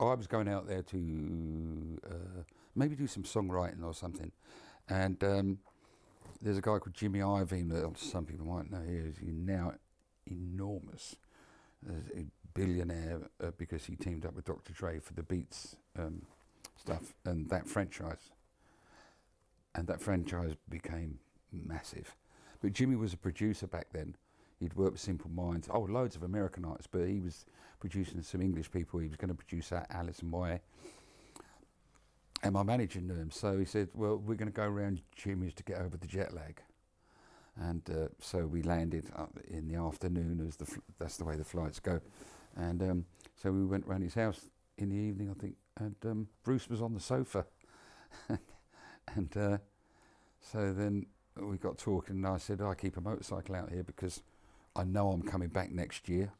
I was going out there to maybe do some songwriting or something, and there's a guy called Jimmy Iovine that some people might know. He's now enormous, a billionaire because he teamed up with Dr. Dre for the Beats stuff, and that franchise became massive. But Jimmy was a producer back then. He'd worked with Simple Minds, loads of American artists, but he was producing some English people. He was going to produce Alice and Moy. And my manager knew him, so he said, well, we're going to go around Jimmy's to get over the jet lag. And so we landed in the afternoon, as that's the way the flights go. And so we went round his house in the evening, I think, and Bruce was on the sofa. And so then we got talking, and I said, I keep a motorcycle out here because I know I'm coming back next year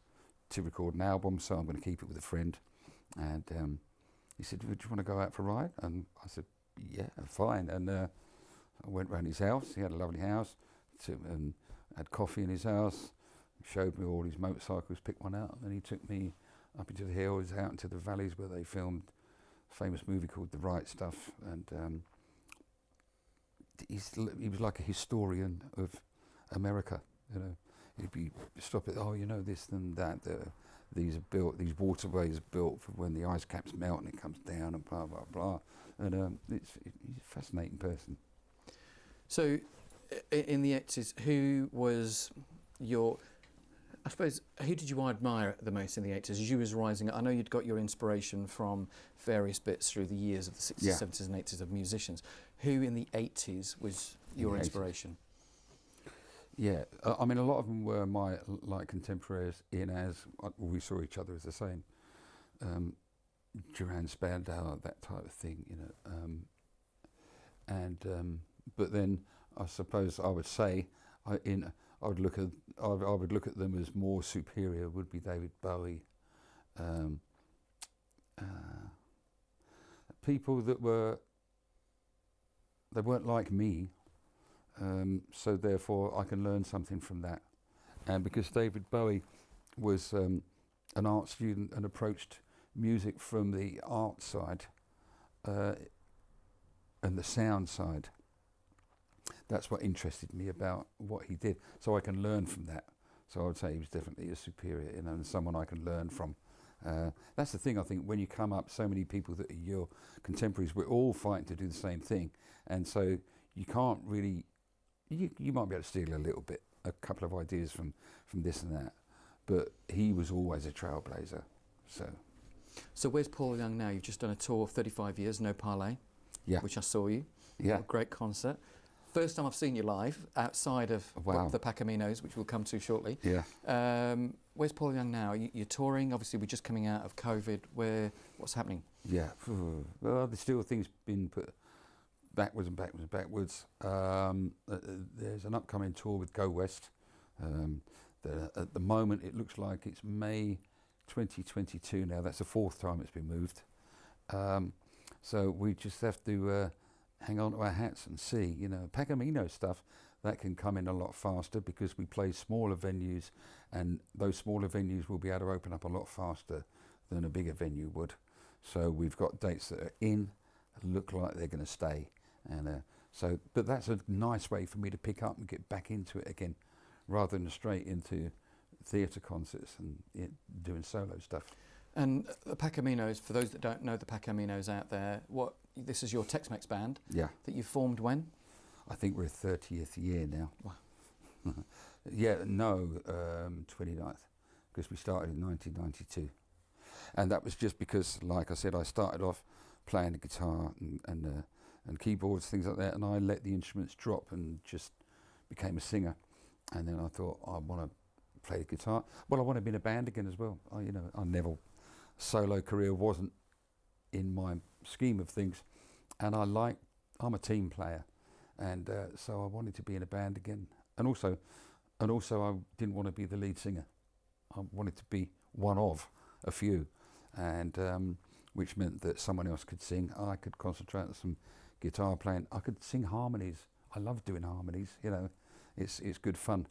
to record an album, so I'm going to keep it with a friend. And he said, would you want to go out for a ride? And I said, yeah, fine. And I went round his house. He had a lovely house, and had coffee in his house, showed me all his motorcycles, picked one out, and then he took me up into the hills, out into the valleys where they filmed a famous movie called The Right Stuff. And he was like a historian of America, you know. He'd be stop it. Oh, you know, this and that. These are these waterways are built for when the ice caps melt and it comes down and blah blah blah. And he's a fascinating person. So, in the 80s, who was your? I suppose who did you admire the most in the 80s as you was rising up? I know you'd got your inspiration from various bits through the years of the 60s, Yeah. 70s, and 80s of musicians. Who in the 80s was your inspiration? Yeah, I mean, a lot of them were my contemporaries as we saw each other as the same. Duran Spandau, that type of thing, you know. But then I suppose I would say I would look at them as more superior. Would be David Bowie, people that they weren't like me. So therefore I can learn something from that. And because David Bowie was an art student and approached music from the art side and the sound side, that's what interested me about what he did. So I can learn from that. So I would say he was definitely a superior, you know, and someone I can learn from. That's the thing, I think, when you come up, so many people that are your contemporaries, we're all fighting to do the same thing. And so you can't really, you might be able to steal a little bit, a couple of ideas from this and that, but he was always a trailblazer. So where's Paul Young now? You've just done a tour of 35 years, No Parlez, yeah, which I saw you. yeah, A great concert. First time I've seen you live outside of wow, the Pacaminos, which we'll come to shortly. yeah. Where's Paul Young now? You're touring. Obviously, we're just coming out of COVID. What's happening? Yeah, well, there's still things been put backwards and backwards and backwards. There's an upcoming tour with Go West. At the moment, it looks like it's May 2022 now. That's the fourth time it's been moved. So we just have to hang on to our hats and see. You know, Pacamino stuff, that can come in a lot faster because we play smaller venues, and those smaller venues will be able to open up a lot faster than a bigger venue would. So we've got dates that are in, look like they're going to stay. And but that's a nice way for me to pick up and get back into it again, rather than straight into theatre concerts and doing solo stuff. And the Pacaminos, for those that don't know the Pacaminos out there, this is your Tex-Mex band Yeah, that you formed when? I think we're 30th year now. Wow. Yeah, no, 29th, because we started in 1992. And that was just because, like I said, I started off playing the guitar and keyboards, things like that, and I let the instruments drop and just became a singer. And then I thought, I want to play the guitar. Well, I want to be in a band again as well. I never, solo career wasn't in my scheme of things, and I'm a team player, and so I wanted to be in a band again. And also I didn't want to be the lead singer. I wanted to be one of a few, and which meant that someone else could sing. I could concentrate on some guitar playing. I could sing harmonies. I love doing harmonies. You know, it's good fun.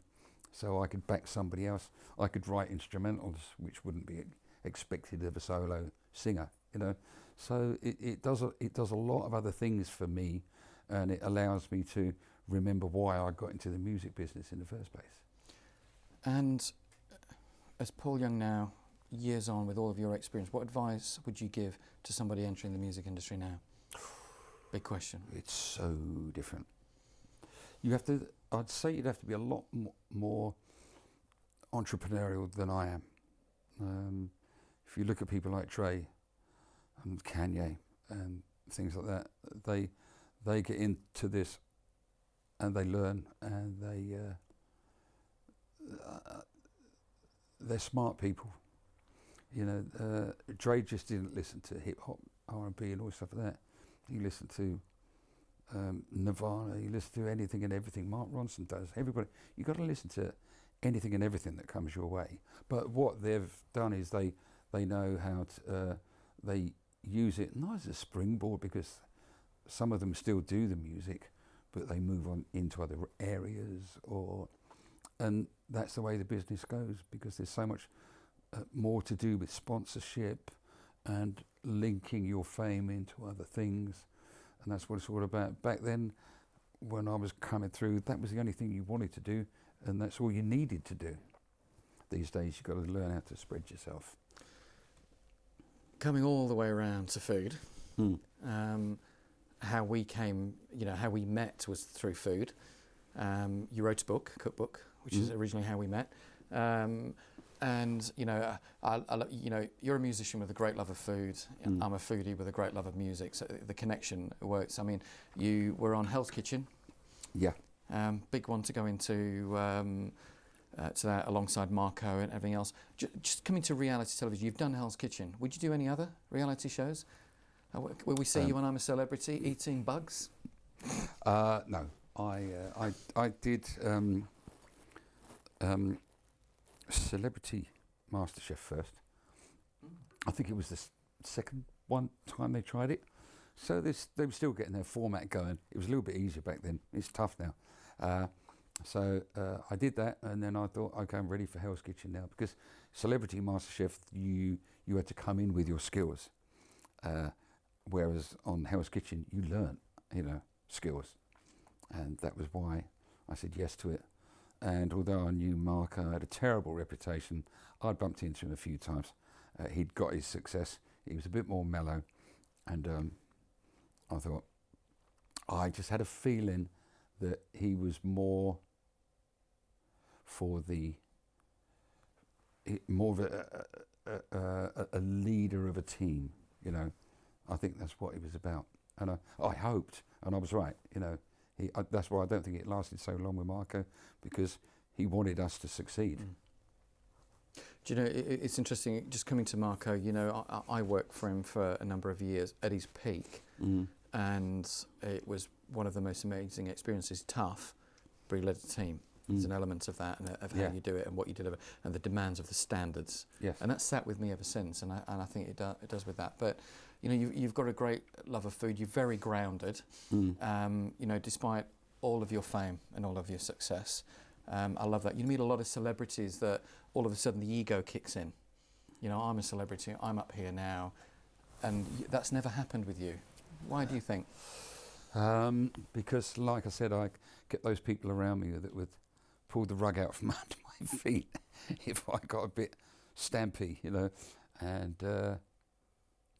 So I could back somebody else. I could write instrumentals, which wouldn't be expected of a solo singer. you know. So it does a lot of other things for me, and it allows me to remember why I got into the music business in the first place. And as Paul Young now, years on with all of your experience, what advice would you give to somebody entering the music industry now? Big question. It's so different. I'd say you'd have to be a lot more entrepreneurial than I am. If you look at people like Dre and Kanye and things like that, they get into this and they learn, and they're smart people. You know, Dre just didn't listen to hip hop, R&B, and all stuff like that. He listened to Nirvana. He listened to anything and everything. Mark Ronson does. Everybody, you got to listen to anything and everything that comes your way. But what they've done is they know how to they use it not as a springboard, because some of them still do the music, but they move on into other areas, and that's the way the business goes, because there's so much more to do with sponsorship and linking your fame into other things, and that's what it's all about. Back then, when I was coming through, that was the only thing you wanted to do, and that's all you needed to do. These days, you've got to learn how to spread yourself. Coming all the way around to food, how we came, how we met was through food. You wrote a cookbook, which is originally how we met. And you're a musician with a great love of food. I'm a foodie with a great love of music. So the connection works. I mean, you were on Hell's Kitchen. Yeah. Big one to go into to that alongside Marco and everything else. Just coming to reality television, you've done Hell's Kitchen. Would you do any other reality shows? Will we see you when I'm a celebrity eating bugs? No, I did Celebrity MasterChef first. I think it was the second time they tried it. So they were still getting their format going. It was a little bit easier back then. It's tough now. So I did that, and then I thought, okay, I'm ready for Hell's Kitchen now, because Celebrity MasterChef, you had to come in with your skills, whereas on Hell's Kitchen you learn, skills, and that was why I said yes to it. And although I knew Marco had a terrible reputation, I'd bumped into him a few times. He'd got his success. He was a bit more mellow, and I thought, I just had a feeling that he was more of a leader of a team. I think that's what he was about, and I hoped, and I was right. That's why I don't think it lasted so long with Marco, because he wanted us to succeed. Do you know, it's interesting, just coming to Marco, I worked for him for a number of years at his peak, and it was one of the most amazing experiences. Tough, but he led a team. There's an element of that, and of how you do it and what you deliver, and the demands of the standards. Yes. And that's sat with me ever since, and I think it does with that. But you've got a great love of food. You're very grounded. Despite all of your fame and all of your success, I love that. You meet a lot of celebrities that all of a sudden the ego kicks in. I'm a celebrity. I'm up here now, and that's never happened with you. Why do you think? Because, like I said, I get those people around me that would pull the rug out from under my feet if I got a bit stampy, and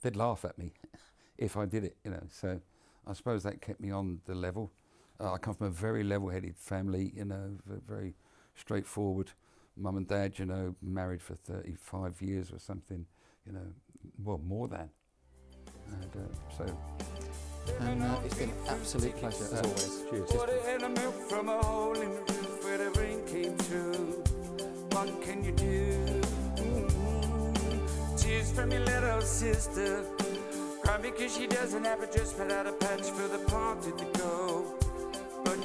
they'd laugh at me if I did it, So I suppose that kept me on the level. I come from a very level-headed family, very straightforward. Mum and dad, married for 35 years or something, well, more than. And it's been an absolute pleasure, as always. Cheers. Milk from a hole in the roof where the rain came through. What can you do? Tears from your little sister, cry because she doesn't have a dress without a patch for the party to go. But